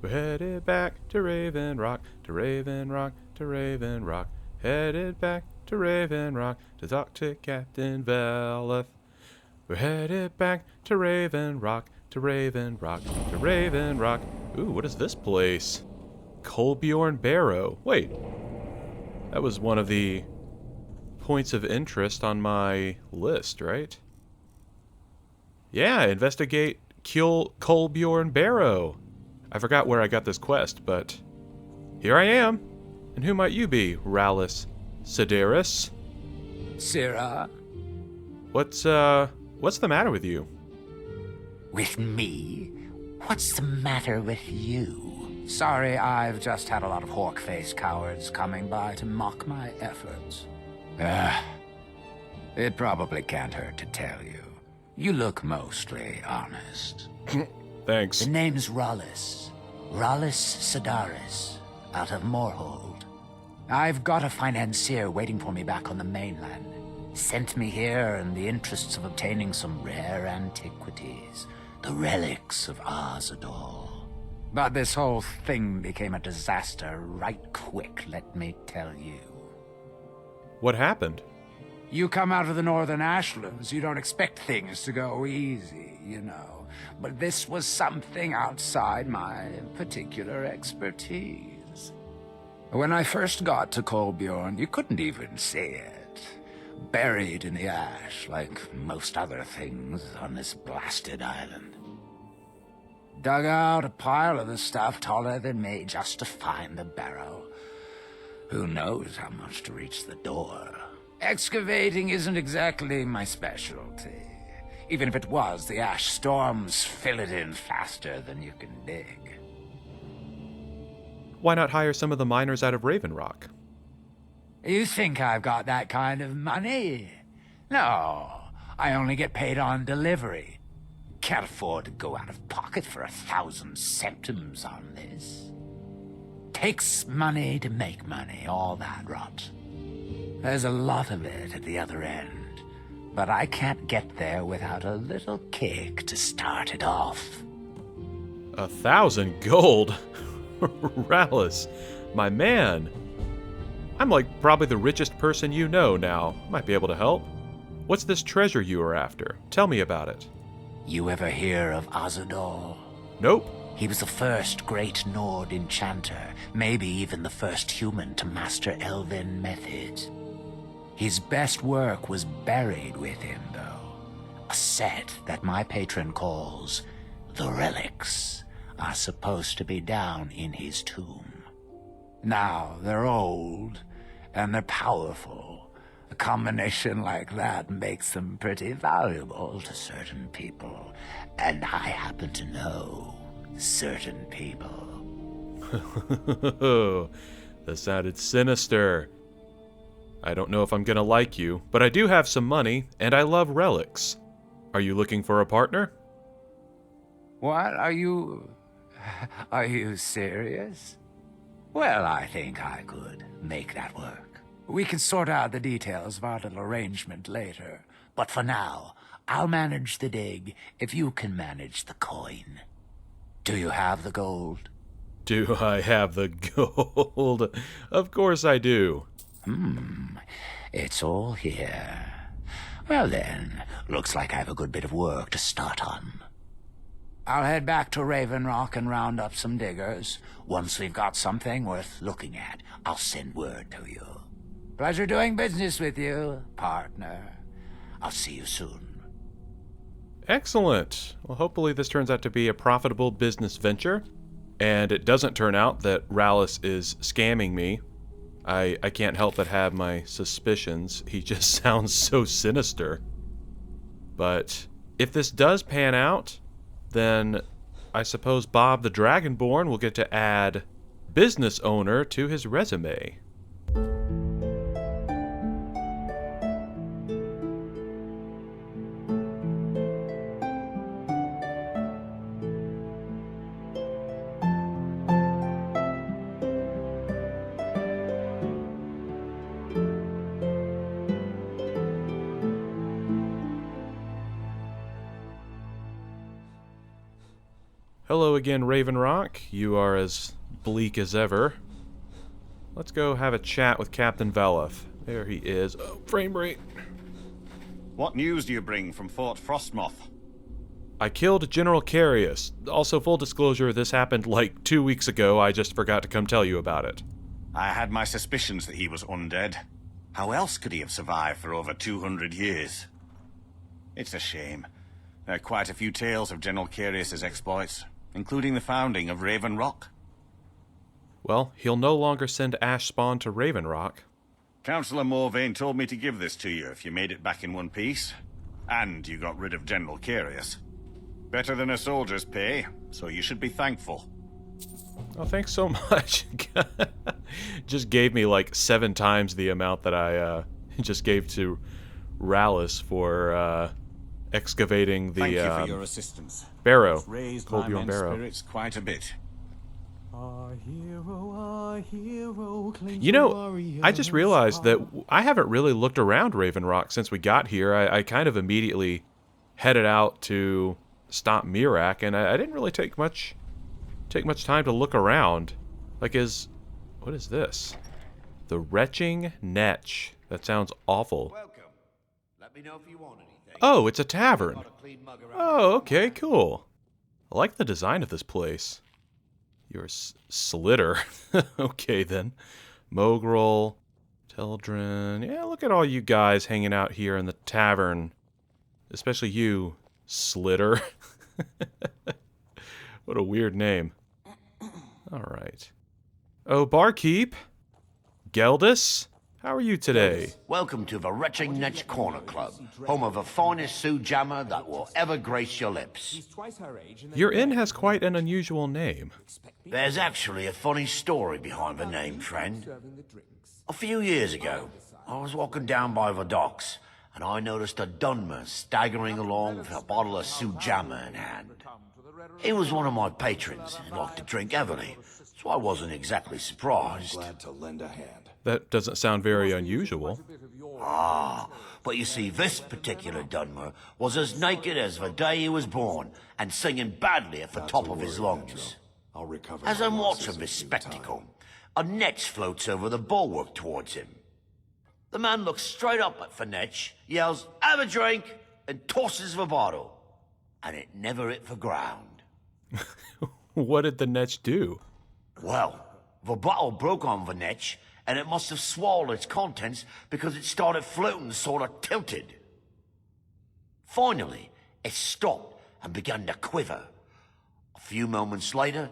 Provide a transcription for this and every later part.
We're headed back to Raven Rock, to Raven Rock, to Raven Rock. Headed back to Raven Rock to talk to Captain Veleth. We're headed back to Raven Rock, to Raven Rock, to Raven Rock. Ooh, what is this place? Kolbjorn Barrow. Wait, that was one of the points of interest on my list, right? Yeah, investigate Kolbjorn Barrow. I forgot where I got this quest, but here I am. And who might you be, Rallus Sedaris? Sirrah? What's the matter with you? With me? What's the matter with you? Sorry, I've just had a lot of hawk-faced cowards coming by to mock my efforts. It probably can't hurt to tell you. You look mostly honest. Thanks. The name's Rallus Sedaris, out of Moorhold. I've got a financier waiting for me back on the mainland. Sent me here in the interests of obtaining some rare antiquities, the relics of Azador. But this whole thing became a disaster right quick, let me tell you. What happened? You come out of the northern ashlands, you don't expect things to go easy, you know. But this was something outside my particular expertise. When I first got to Kolbjorn, you couldn't even see it. Buried in the ash, like most other things on this blasted island. Dug out a pile of the stuff taller than me just to find the barrow. Who knows how much to reach the door. Excavating isn't exactly my specialty. Even if it was, the ash storms fill it in faster than you can dig. Why not hire some of the miners out of Raven Rock? You think I've got that kind of money? No, I only get paid on delivery. Can't afford to go out of pocket for 1,000 septims on this. Takes money to make money, all that rot. There's a lot of it at the other end, but I can't get there without a little kick to start it off. 1,000 gold? Rallus, my man. I'm like probably the richest person you know now. Might be able to help. What's this treasure you are after? Tell me about it. You ever hear of Azador? Nope. He was the first great Nord enchanter, maybe even the first human to master elven methods. His best work was buried with him, though. A set that my patron calls the relics are supposed to be down in his tomb. Now, they're old, and they're powerful. A combination like that makes them pretty valuable to certain people, and I happen to know certain people. That sounded sinister. I don't know if I'm gonna like you, but I do have some money, and I love relics. Are you looking for a partner? What? Are you serious? Well, I think I could make that work. We can sort out the details of our little arrangement later. But for now, I'll manage the dig if you can manage the coin. Do you have the gold? Do I have the gold? Of course I do. It's all here. Well then, looks like I have a good bit of work to start on. I'll head back to Raven Rock and round up some diggers. Once we've got something worth looking at, I'll send word to you. Pleasure doing business with you, partner. I'll see you soon. Excellent. Well, hopefully this turns out to be a profitable business venture, and it doesn't turn out that Rallus is scamming me. I can't help but have my suspicions. He just sounds so sinister. But if this does pan out, then I suppose Bob the Dragonborn will get to add business owner to his resume. Hello again, Raven Rock. You are as bleak as ever. Let's go have a chat with Captain Veleth. There he is. Oh, frame rate. What news do you bring from Fort Frostmoth? I killed General Carius. Also, full disclosure, this happened like 2 weeks ago. I just forgot to come tell you about it. I had my suspicions that he was undead. How else could he have survived for over 200 years? It's a shame. There are quite a few tales of General Carius's exploits, including the founding of Raven Rock. Well, he'll no longer send Ash Spawn to Raven Rock. Councillor Morvain told me to give this to you if you made it back in one piece. And you got rid of General Carius. Better than a soldier's pay, so you should be thankful. Oh, thanks so much. Just gave me like 7 times the amount that I just gave to Rallis for excavating the Thank you for your assistance. barrow. It's raised Cold my Bjorn men's barrow. spirits quite a bit. Our hero, cling You to know, warriors. I just realized that I haven't really looked around Raven Rock since we got here. I kind of immediately headed out to stop Miraak, and I didn't really take much time to look around. Like, what is this? The Retching Netch. That sounds awful. Welcome. Let me know if you want anything. Oh, it's a tavern. Got a clean mug around Oh, okay, cool. I like the design of this place. You're a Slitter. Okay, then. Mogrel, Teldrin. Yeah, look at all you guys hanging out here in the tavern. Especially you, Slitter. What a weird name. All right. Oh, barkeep. Geldis, how are you today? Welcome to the Retching Netch Corner Club, home of the finest Sujamma that will ever grace your lips. Your inn has quite an unusual name. There's actually a funny story behind the name, friend. A few years ago, I was walking down by the docks, and I noticed a Dunmer staggering along with a bottle of Sujamma in hand. He was one of my patrons and liked to drink heavily, so I wasn't exactly surprised. Glad to lend a hand. That doesn't sound very unusual. Ah, but you see, this particular Dunmer was as naked as the day he was born, and singing badly at the top of his lungs. I'll recover. As my I'm losses watching this in time. spectacle, a netch floats over the bulwark towards him. The man looks straight up at the netch, yells, "Have a drink," and tosses the bottle. And it never hit the ground. What did the Netch do? Well, the bottle broke on the netch, and it must have swallowed its contents because it started floating sort of tilted. Finally, it stopped and began to quiver. A few moments later,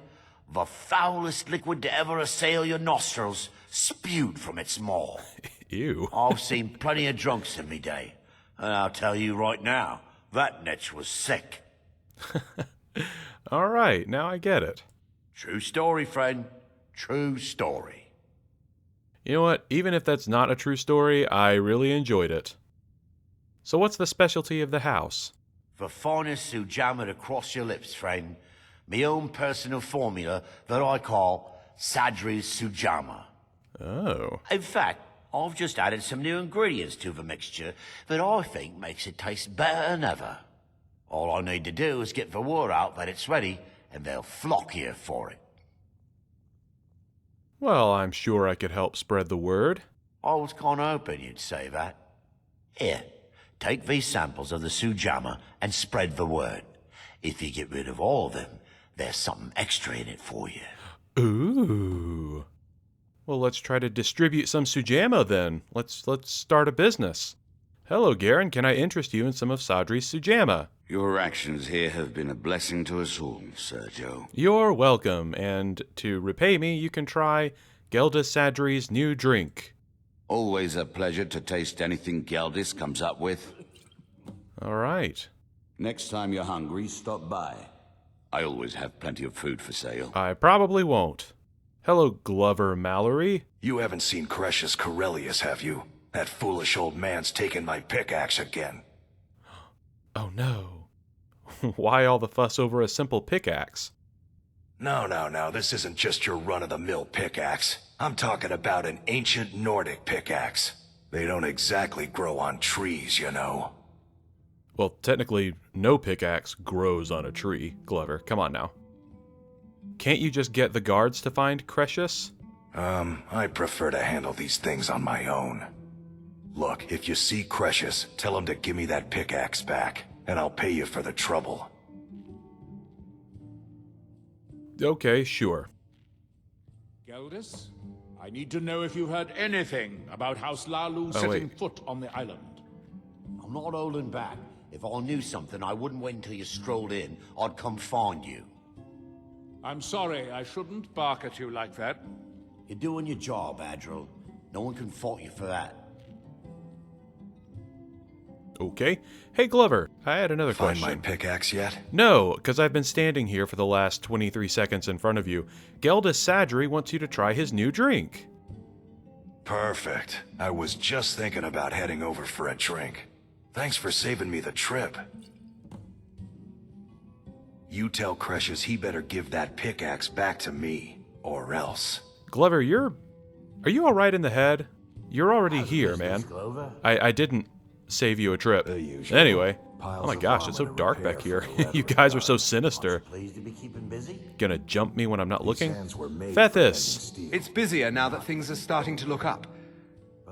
the foulest liquid to ever assail your nostrils spewed from its maw. Ew. I've seen plenty of drunks in me day, and I'll tell you right now, that netch was sick. All right, now I get it. True story, friend. True story. You know what? Even if that's not a true story, I really enjoyed it. So what's the specialty of the house? The finest Sujamma to cross your lips, friend. My own personal formula that I call Sadri's Sujamma. Oh. In fact, I've just added some new ingredients to the mixture that I think makes it taste better than ever. All I need to do is get the word out that it's ready, and they'll flock here for it. Well, I'm sure I could help spread the word. I was kind of hoping you'd say that. Here, take these samples of the Sujamma and spread the word. If you get rid of all of them, there's something extra in it for you. Ooh. Well, let's try to distribute some Sujamma then. Let's start a business. Hello, Garen. Can I interest you in some of Sadri's Sujamma? Your actions here have been a blessing to us all, Sergio. You're welcome, and to repay me, you can try Geldis Sadri's new drink. Always a pleasure to taste anything Geldis comes up with. All right. Next time you're hungry, stop by. I always have plenty of food for sale. I probably won't. Hello, Glover Mallory. You haven't seen Cretius Corellius, have you? That foolish old man's taken my pickaxe again. Oh no. Why all the fuss over a simple pickaxe? No, this isn't just your run-of-the-mill pickaxe. I'm talking about an ancient Nordic pickaxe. They don't exactly grow on trees, you know. Well, technically, no pickaxe grows on a tree, Glover. Come on now. Can't you just get the guards to find Cretius? I prefer to handle these things on my own. Look, if you see Cretius, tell him to give me that pickaxe back, and I'll pay you for the trouble. Okay, sure. Geldis, I need to know if you heard anything about House Lalu setting foot on the island. I'm not holding back. If I knew something, I wouldn't wait until you strolled in. I'd come find you. I'm sorry, I shouldn't bark at you like that. You're doing your job, Adril. No one can fault you for that. Okay. Hey, Glover, I had another Find question. my pickaxe yet? No, because I've been standing here for the last 23 seconds in front of you. Geldis Sadri wants you to try his new drink. Perfect. I was just thinking about heading over for a drink. Thanks for saving me the trip. You tell Cretius he better give that pickaxe back to me, or else. Glover, are you alright in the head? You're already here, man. Glover? I didn't save you a trip. usual. Anyway, Piles oh my of gosh, it's so vomit dark and back repair here. for the You guys are so sinister. Pleased to be keeping busy? Gonna jump me when I'm not looking? Hands were made Fethis! for bending steel. It's busier now that things are starting to look up.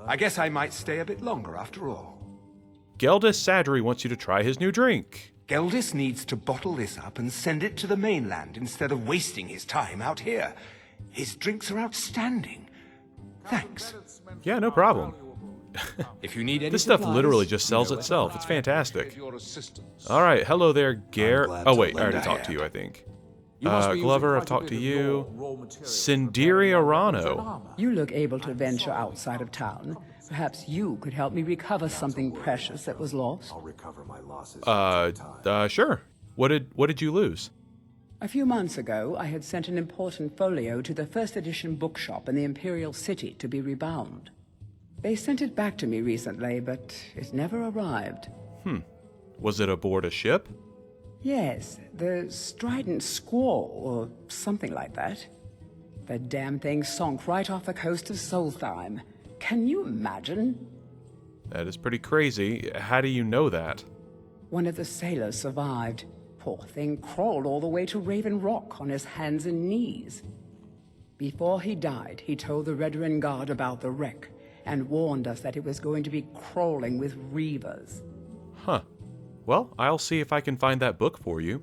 I guess I might stay a bit longer after all. Geldis Sadri wants you to try his new drink. Geldis needs to bottle this up and send it to the mainland instead of wasting his time out here. His drinks are outstanding. Thanks. Yeah, no problem. If you need any This stuff supplies, literally just you know sells where to itself. find It's fantastic. Your assistance. Alright, hello there, Gare. glad Oh to wait, I lend already a talked to hand. you, I think. You must be using Glover, I've quite a talked to bit of you. raw material. Sindiri Arano. You look able to venture outside of town. Perhaps you could help me recover something precious that was lost. I'll recover my losses. Sure. What did you lose? A few months ago, I had sent an important folio to the first edition bookshop in the Imperial City to be rebound. They sent it back to me recently, but it never arrived. Was it aboard a ship? Yes, the Strident Squall, or something like that. The damn thing sunk right off the coast of Solstheim. Can you imagine? That is pretty crazy. How do you know that? One of the sailors survived. Poor thing crawled all the way to Raven Rock on his hands and knees. Before he died, he told the Redoran Guard about the wreck and warned us that it was going to be crawling with reavers. Huh. Well, I'll see if I can find that book for you.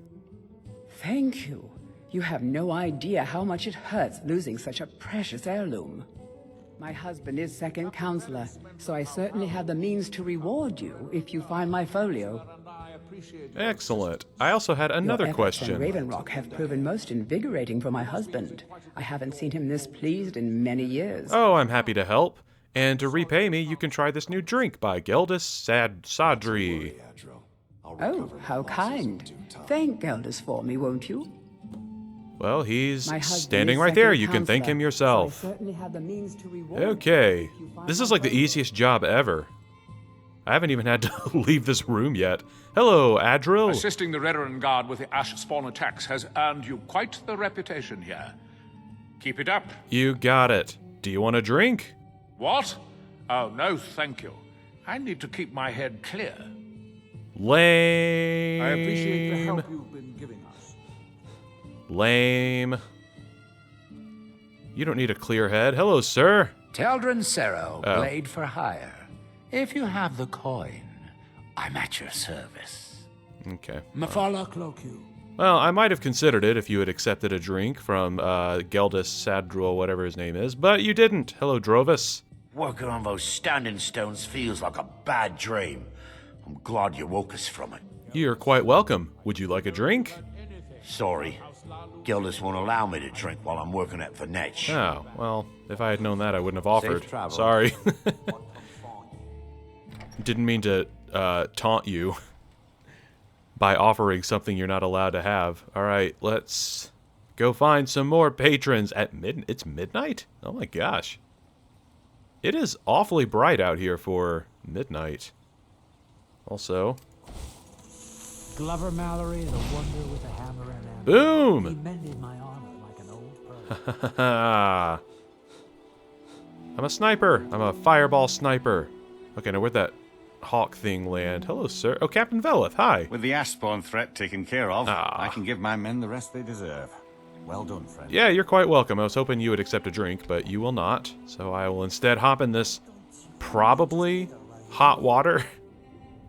Thank you. You have no idea how much it hurts losing such a precious heirloom. My husband is second counselor, so I certainly have the means to reward you if you find my folio. Excellent. I also had another Your efforts in question. Raven Rock have proven most invigorating for my husband. I haven't seen him this pleased in many years. Oh, I'm happy to help. And to repay me, you can try this new drink by Geldis Sadri. Oh, how kind. Thank Geldis for me, won't you? Well, he's My husband standing is right there. second You can thank counselor, him yourself. so I certainly have the means to reward you Okay. if you find This is my like the folio. easiest job ever. I haven't even had to leave this room yet. Hello, Adril. Assisting the Redoran Guard with the ash spawn attacks has earned you quite the reputation here. Keep it up. You got it. Do you want a drink? What? Oh, no, thank you. I need to keep my head clear. Lame. I appreciate the help you've been giving us. Lame. You don't need a clear head. Hello, sir. Teldrin Sero, Oh. blade for hire. If you have the coin, I'm at your service. Okay. Mafala cloak you. Well, I might have considered it if you had accepted a drink from Geldis Sadrul, whatever his name is, but you didn't. Hello, Drovis. Working on those standing stones feels like a bad dream. I'm glad you woke us from it. You're quite welcome. Would you like a drink? Sorry. Gildus won't allow me to drink while I'm working at Vanetch. Oh, well, if I had known that, I wouldn't have offered. travel. Sorry. Didn't mean to taunt you by offering something you're not allowed to have. All right, let's go find some more patrons at It's midnight? Oh my gosh. It is awfully bright out here for midnight. Also, Glover Mallory, the wonder with a hammer and anvil. He boom! mended my armor like an old pearl. I'm a sniper. I'm a fireball sniper. Okay, now where'd that hawk thing land? Hello, sir. Oh, Captain Veleth, hi. With the ash spawn threat taken care of, Ah. I can give my men the rest they deserve. Well done, friend. Yeah, you're quite welcome. I was hoping you would accept a drink, but you will not. So I will instead hop in this probably hot water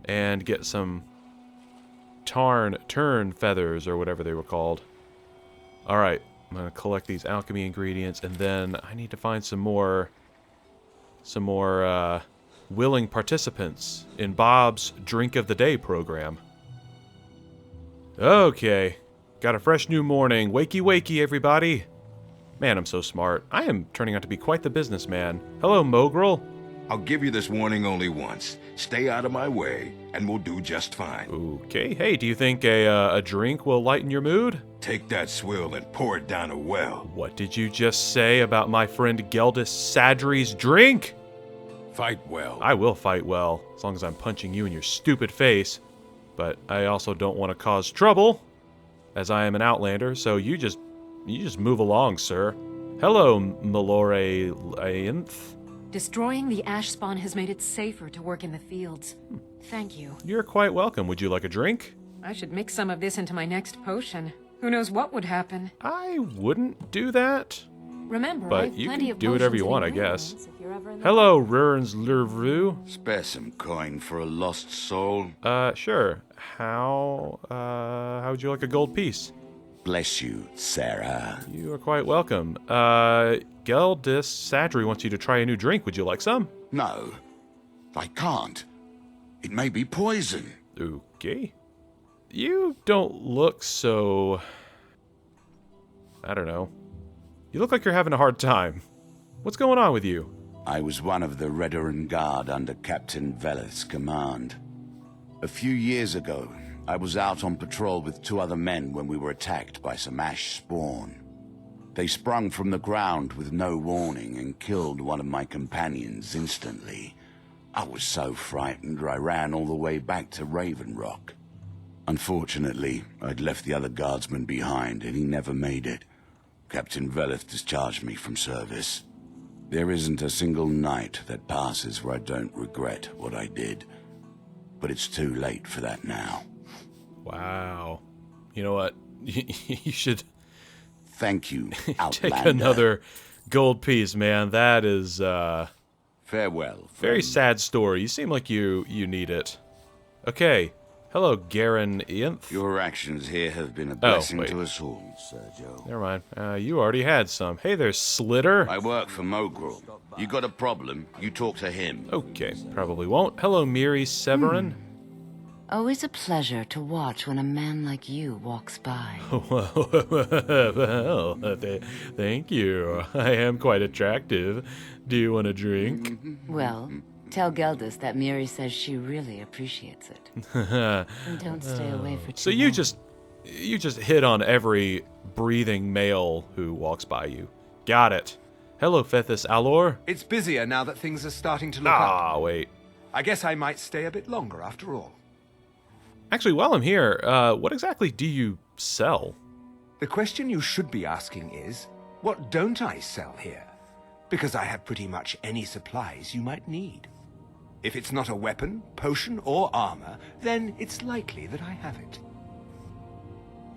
and get some turn feathers or whatever they were called. Alright, I'm going to collect these alchemy ingredients, and then I need to find some more willing participants in Bob's Drink of the Day program. Okay, got a fresh new morning. Wakey, wakey, everybody. Man, I'm so smart. I am turning out to be quite the businessman. Hello, Mogrel. I'll give you this warning only once. Stay out of my way, and we'll do just fine. Okay, hey, do you think a drink will lighten your mood? Take that swill and pour it down a well. What did you just say about my friend Geldis Sadri's drink? Fight well. I will fight well, as long as I'm punching you in your stupid face. But I also don't want to cause trouble, as I am an outlander, so you just move along, sir. Hello, Malore Ainth. Destroying the ash spawn has made it safer to work in the fields. Thank you. You're quite welcome. Would you like a drink? I should mix some of this into my next potion. Who knows what would happen? I wouldn't do that. Remember, but you can do whatever you want, I guess. Hello, Rurns Lurvu. Spare some coin for a lost soul. Sure. How would you like a gold piece? Bless you, Sarah. You are quite welcome. Geldis Sadri wants you to try a new drink. Would you like some? No, I can't. It may be poison. Okay. You don't look so... I don't know. You look like you're having a hard time. What's going on with you? I was one of the Redoran Guard under Captain Veleth's command. A few years ago, I was out on patrol with 2 other men when we were attacked by some ash spawn. They sprung from the ground with no warning and killed one of my companions instantly. I was so frightened I ran all the way back to Raven Rock. Unfortunately, I'd left the other guardsman behind and he never made it. Captain Veleth discharged me from service. There isn't a single night that passes where I don't regret what I did. But it's too late for that now. Wow. You know what? You should... Thank you, Outlander. Take another gold piece, man. That is, Farewell. Very sad story. You seem like you need it. Okay. Hello, Garen Inth. Your actions here have been a blessing to us all, Sergio. Never mind. You already had some. Hey there, Slitter. I work for Mogrel. You got a problem, you talk to him. Okay, probably won't. Hello, Miri Severin. Always a pleasure to watch when a man like you walks by. Well, thank you. I am quite attractive. Do you want a drink? Well, tell Geldis that Miri says she really appreciates it. And don't stay away for too long. So you just hit on every breathing male who walks by you. Got it. Hello, Fethis Alor. It's busier now that things are starting to look up. Wait. I guess I might stay a bit longer after all. Actually, while I'm here, what exactly do you sell? The question you should be asking is, what don't I sell here? Because I have pretty much any supplies you might need. If it's not a weapon, potion, or armor, then it's likely that I have it.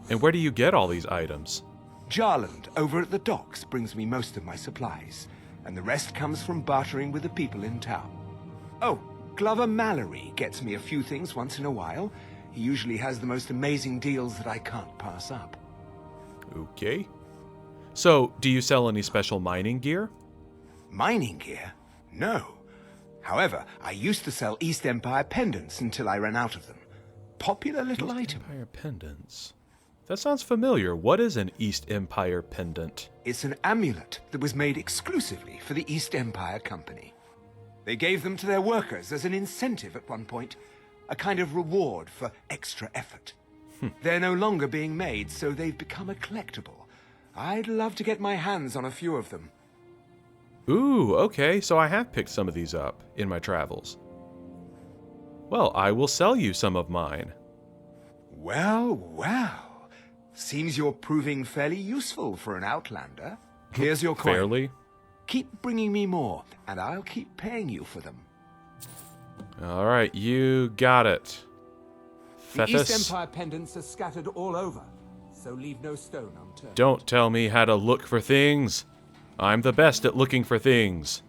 And where do you get all these items? Jarland, over at the docks, brings me most of my supplies, and the rest comes from bartering with the people in town. Oh, Glover Mallory gets me a few things once in a while. He usually has the most amazing deals that I can't pass up. Okay. So, do you sell any special mining gear? Mining gear? No. However, I used to sell East Empire pendants until I ran out of them. Popular little item. East Empire pendants. That sounds familiar. What is an East Empire pendant? It's an amulet that was made exclusively for the East Empire Company. They gave them to their workers as an incentive at one point. A kind of reward for extra effort. They're no longer being made, so they've become a collectible. I'd love to get my hands on a few of them. Ooh, okay, so I have picked some of these up in my travels. Well, I will sell you some of mine. Well, well. Seems you're proving fairly useful for an outlander. Here's your coin. Fairly? Keep bringing me more, and I'll keep paying you for them. All right, you got it. The East Empire pendants are scattered all over. so leave no stone unturned. Don't tell me how to look for things. I'm the best at looking for things.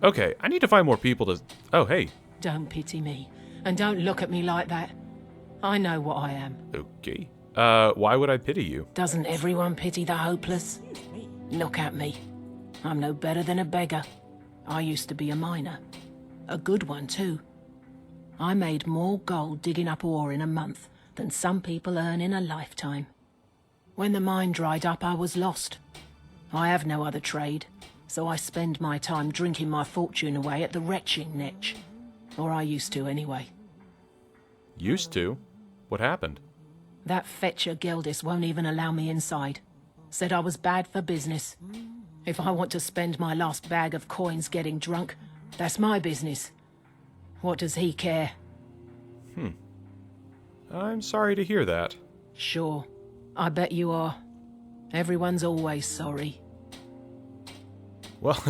Okay, I need to find more people to... Oh, hey. Don't pity me. And don't look at me like that. I know what I am. Okay. Why would I pity you? Doesn't everyone pity the hopeless? Look at me. I'm no better than a beggar. I used to be a miner. A good one, too. I made more gold digging up ore in a month than some people earn in a lifetime. When the mine dried up, I was lost. I have no other trade, so I spend my time drinking my fortune away at the retching niche. Or I used to, anyway. Used to? What happened? That fetcher Geldis won't even allow me inside. Said I was bad for business. If I want to spend my last bag of coins getting drunk, that's my business. What does he care? I'm sorry to hear that. Sure. I bet you are. Everyone's always sorry. Well,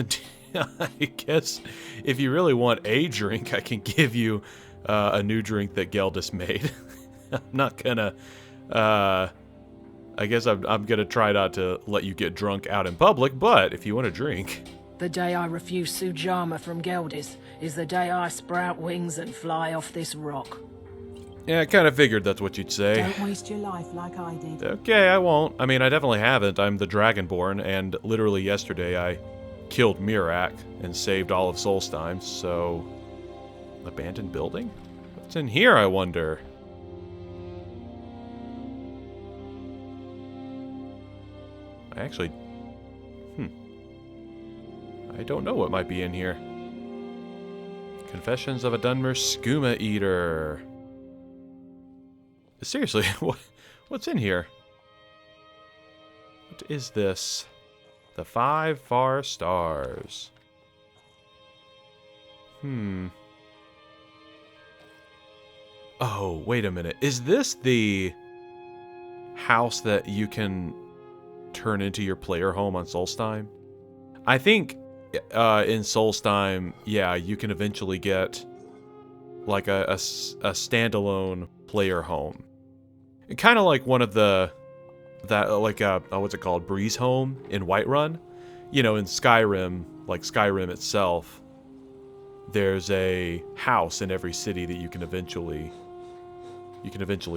I guess if you really want a drink, I can give you a new drink that Geldis made. I'm not gonna... I guess I'm gonna try not to let you get drunk out in public, but if you want a drink... The day I refuse Sujamma from Geldis is the day I sprout wings and fly off this rock. Yeah, I kind of figured that's what you'd say. Don't waste your life like I did. Okay, I won't. I mean, I definitely haven't. I'm the Dragonborn, and literally yesterday I killed Miraak and saved all of Solstheim, so... Abandoned building? What's in here, I wonder? I actually... I don't know what might be in here. Confessions of a Dunmer skooma eater. Seriously, what's in here? What is this? The 5 far stars. Oh, wait a minute. Is this the house that you can turn into your player home on Solstheim? I think in Solstheim, yeah, you can eventually get like a standalone player home. Kind of like one of what's it called, Breeze Home in Whiterun. You know, in Skyrim, like Skyrim itself, there's a house in every city that you can eventually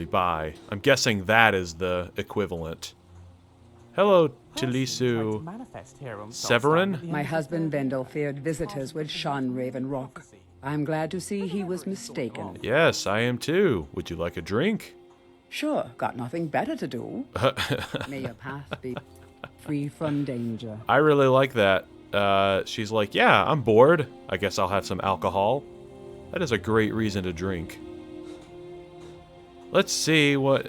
buy. I'm guessing that is the equivalent. Hello, Talisu Severin. My husband Vendel feared visitors would shun Raven Rock. I'm glad to see he was mistaken. Yes, I am too. Would you like a drink? Sure, got nothing better to do. May your path be free from danger. I really like that. She's like, yeah, I'm bored. I guess I'll have some alcohol. That is a great reason to drink. Let's see what...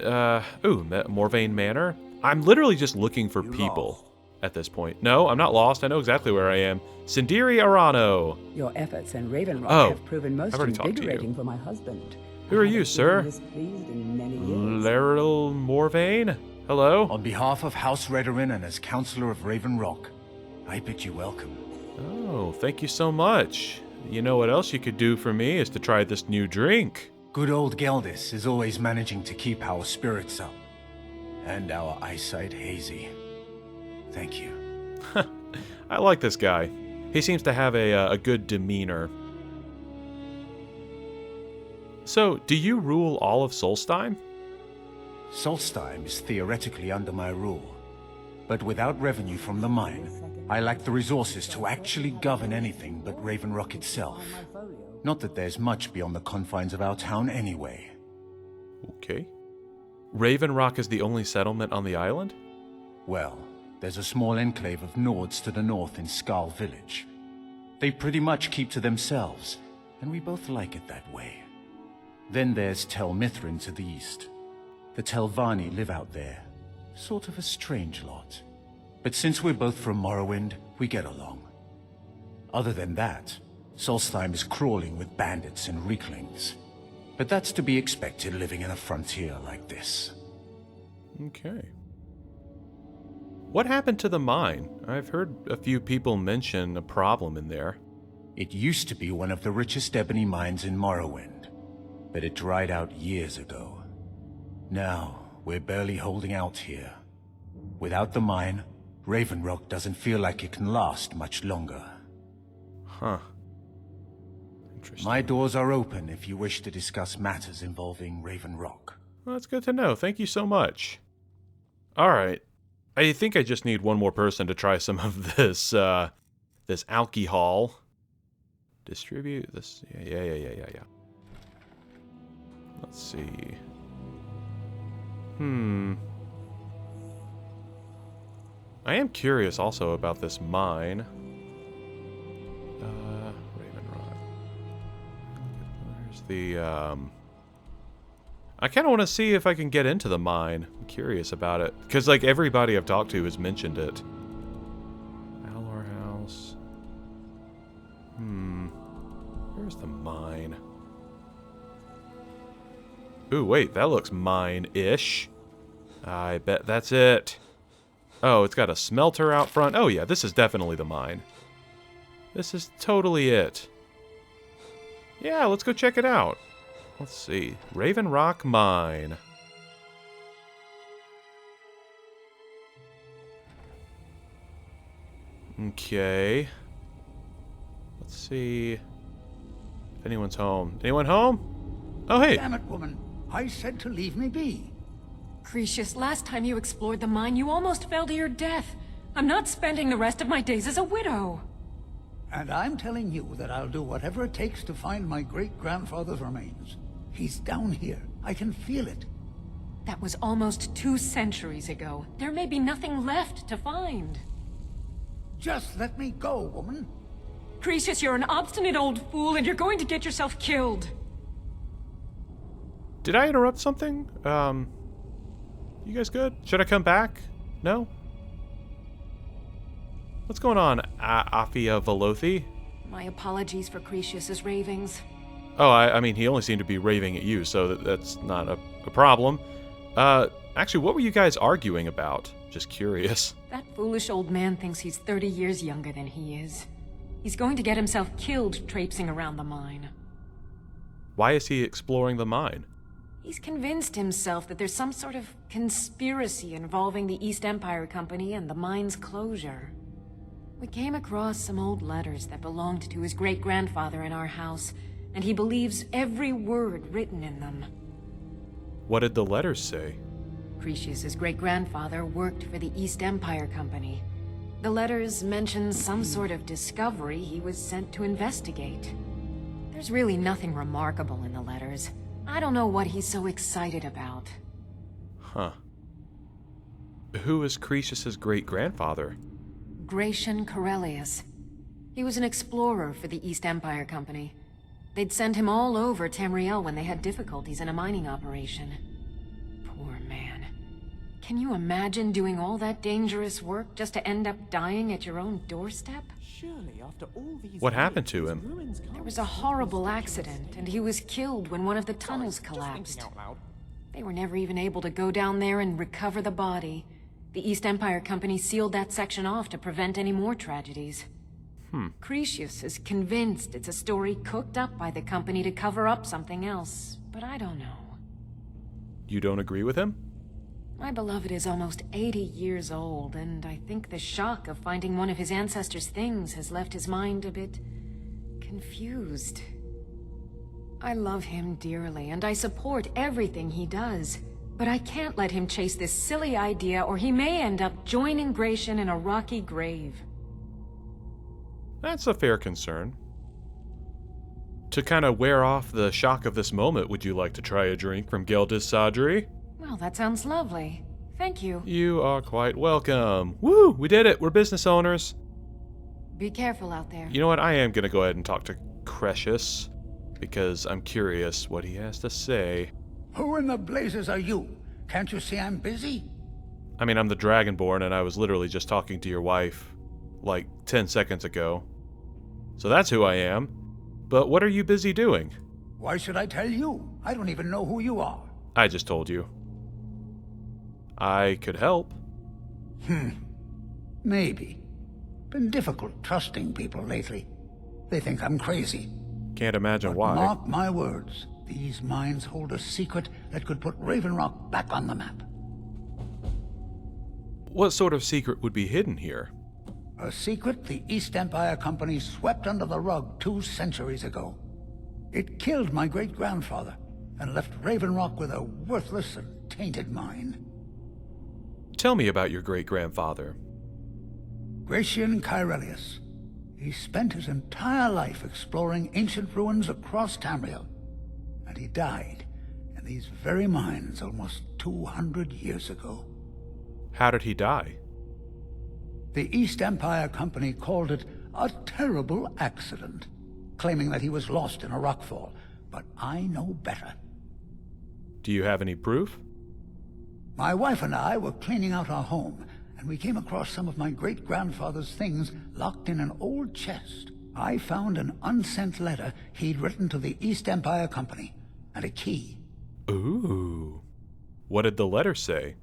Morvain Manor? I'm literally just looking for people at this point. No, I'm not lost. I know exactly where I am. Sindiri Arano. Your efforts in Raven Rock have proven most invigorating for my husband. Who are you, sir? Laryl Morvain? Hello? On behalf of House Redorin and as Councillor of Raven Rock, I bid you welcome. Oh, thank you so much. You know what else you could do for me is to try this new drink. Good old Geldis is always managing to keep our spirits up. And our eyesight hazy. Thank you. I like this guy. He seems to have a good demeanor. So, do you rule all of Solstheim? Solstheim is theoretically under my rule. But without revenue from the mine, I lack the resources to actually govern anything but Raven Rock itself. Not that there's much beyond the confines of our town anyway. Okay. Raven Rock is the only settlement on the island? Well, there's a small enclave of Nords to the north in Skarl village. They pretty much keep to themselves, and we both like it that way. Then there's Tel Mithrin to the east. The Telvanni live out there. Sort of a strange lot. But since we're both from Morrowind, we get along. Other than that, Solstheim is crawling with bandits and reeklings. But that's to be expected living in a frontier like this. Okay. What happened to the mine? I've heard a few people mention a problem in there. It used to be one of the richest ebony mines in Morrowind, but it dried out years ago. Now, We're barely holding out here. Without the mine, Raven Rock doesn't feel like it can last much longer. Huh. Interesting. My doors are open if you wish to discuss matters involving Raven Rock. Well, that's good to know. Thank you so much. Alright. I think I just need one more person to try some of this, this alcohol. Distribute this. Yeah. Let's see. I am curious also about this mine. Raven Rock. There's the, I kind of want to see if I can get into the mine. I'm curious about it. Because, like, everybody I've talked to has mentioned it. Alor House. Where's the mine? Ooh, wait, that looks mine-ish. I bet that's it. Oh, it's got a smelter out front. Oh, yeah, this is definitely the mine. This is totally it. Yeah, let's go check it out. Let's see. Raven Rock Mine. Okay. Let's see if anyone's home. Anyone home? Oh, hey. Damn it, woman. I said to leave me be. Cretius, last time you explored the mine, you almost fell to your death. I'm not spending the rest of my days as a widow. And I'm telling you that I'll do whatever it takes to find my great-grandfather's remains. He's down here. I can feel it. That was almost 2 centuries ago. There may be nothing left to find. Just let me go, woman. Cretius, you're an obstinate old fool, and you're going to get yourself killed. Did I interrupt something? You guys good? Should I come back? No? What's going on, Afia Velothi? My apologies for Cretius's ravings. Oh, I mean, he only seemed to be raving at you, so that's not a problem. Actually, what were you guys arguing about? Just curious. That foolish old man thinks he's 30 years younger than he is. He's going to get himself killed traipsing around the mine. Why is he exploring the mine? He's convinced himself that there's some sort of conspiracy involving the East Empire Company and the mine's closure. We came across some old letters that belonged to his great-grandfather in our house, and he believes every word written in them. What did the letters say? Cretius's great-grandfather worked for the East Empire Company. The letters mention some sort of discovery he was sent to investigate. There's really nothing remarkable in the letters. I don't know what he's so excited about. Huh. Who is Cretius's great-grandfather? Gratian Corellius. He was an explorer for the East Empire Company. They'd send him all over Tamriel when they had difficulties in a mining operation. Poor man. Can you imagine doing all that dangerous work just to end up dying at your own doorstep? Surely, after all these What happened to him? There was a horrible accident, and he was killed when one of the tunnels collapsed. They were never even able to go down there and recover the body. The East Empire Company sealed that section off to prevent any more tragedies. Cretius is convinced it's a story cooked up by the company to cover up something else, but I don't know. You don't agree with him? My beloved is almost 80 years old, and I think the shock of finding one of his ancestors' things has left his mind a bit confused. I love him dearly, and I support everything he does, but I can't let him chase this silly idea, or he may end up joining Gratian in a rocky grave. That's a fair concern. To kind of wear off the shock of this moment, would you like to try a drink from Geldis Sadri? Well, that sounds lovely. Thank you. You are quite welcome. Woo! We did it! We're business owners. Be careful out there. You know what? I am going to go ahead and talk to Cretius, because I'm curious what he has to say. Who in the blazes are you? Can't you see I'm busy? I mean, I'm the Dragonborn, and I was literally just talking to your wife, like, 10 seconds ago. So that's who I am. But what are you busy doing? Why should I tell you? I don't even know who you are. I just told you. I could help. Maybe. Been difficult trusting people lately. They think I'm crazy. Can't imagine But why. mark my words. These mines hold a secret that could put Raven Rock back on the map. What sort of secret would be hidden here? A secret the East Empire Company swept under the rug 2 centuries ago. It killed my great-grandfather and left Raven Rock with a worthless and tainted mine. Tell me about your great-grandfather. Gratian Kyrelius. He spent his entire life exploring ancient ruins across Tamriel, and he died in these very mines almost 200 years ago. How did he die? The East Empire Company called it a terrible accident, claiming that he was lost in a rockfall, but I know better. Do you have any proof? My wife and I were cleaning out our home, and we came across some of my great-grandfather's things locked in an old chest. I found an unsent letter he'd written to the East Empire Company, and a key. Ooh. What did the letter say?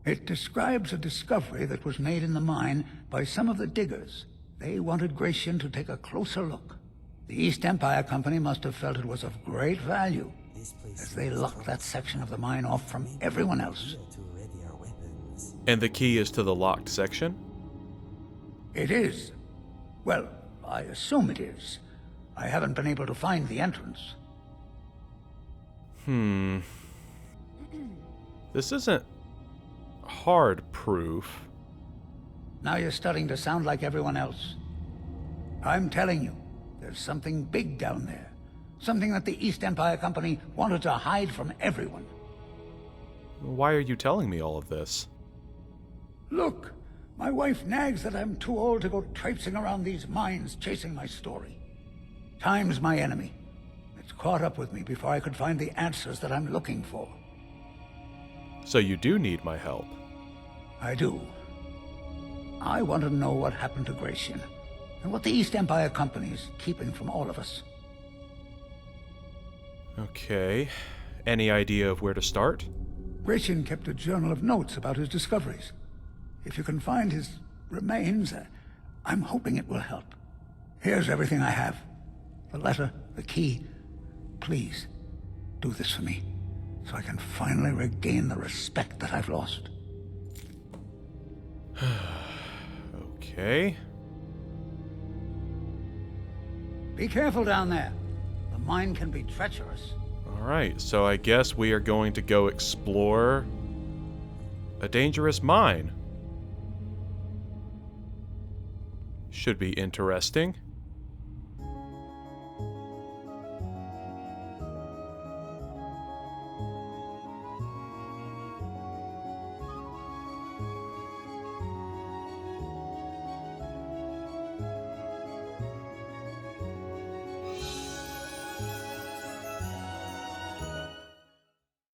It describes a discovery that was made in the mine by some of the diggers. They wanted Gratian to take a closer look. The East Empire Company must have felt it was of great value, as they locked that section of the mine off from everyone else. And the key is to the locked section? It is. Well, I assume it is. I haven't been able to find the entrance. This isn't hard proof. Now you're starting to sound like everyone else. I'm telling you, there's something big down there. Something that the East Empire Company wanted to hide from everyone. Why are you telling me all of this? Look, my wife nags that I'm too old to go traipsing around these mines chasing my story. Time's my enemy. It's caught up with me before I could find the answers that I'm looking for. So you do need my help? I do. I want to know what happened to Gratian, and what the East Empire Company is keeping from all of us. Okay. Any idea of where to start? Gratian kept a journal of notes about his discoveries. If you can find his remains, I'm hoping it will help. Here's everything I have. The letter, the key. Please, do this for me, so I can finally regain the respect that I've lost. Okay. Be careful down there. The mine can be treacherous. Alright, so I guess we are going to go explore a dangerous mine. Should be interesting.